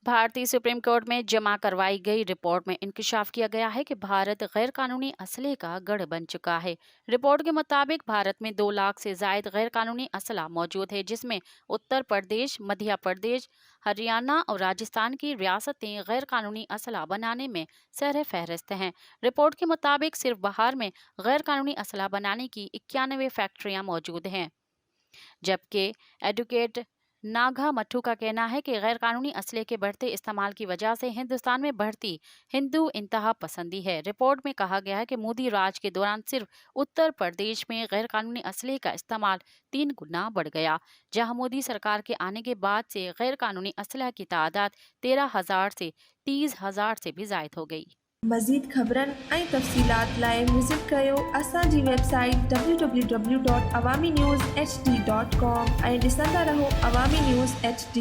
भारतीय supreme court में जमा करवाई गई रिपोर्ट में इंकशाफ किया गया है कि भारत गैर कानूनी असलहे का गढ़ बन चुका है। रिपोर्ट के मुताबिक भारत में 2 लाख से जायद गैर कानूनी असला मौजूद है, जिसमें उत्तर प्रदेश, मध्य प्रदेश, हरियाणा और राजस्थान की रियासतें गैर कानूनी असला बनाने में सर फहरिस्त हैं। रिपोर्ट के मुताबिक सिर्फ बिहार में गैर कानूनी असला बनाने की 91 फैक्ट्रियां मौजूद हैं, जबकि एडवोकेट नागा मट्टू का कहना है कि गैर कानूनी असले के बढ़ते इस्तेमाल की वजह से हिंदुस्तान में बढ़ती हिंदू इंतहा पसंदी है। रिपोर्ट में कहा गया है कि मोदी राज के दौरान सिर्फ उत्तर प्रदेश में गैर कानूनी असले का इस्तेमाल 3 गुना बढ़ गया, जहां मोदी सरकार के आने के बाद से गैर कानूनी असला की तादाद 13,000 से 30,000 से भी जायद हो गई। मज़ीद ख़बरनि ऐं तफ़सीलात लाइ विज़िट कयो असांजी वेबसाइट www.awamiNewsHD.com ऐं ॾिसंदा रहो अवामी न्यूज़ HD।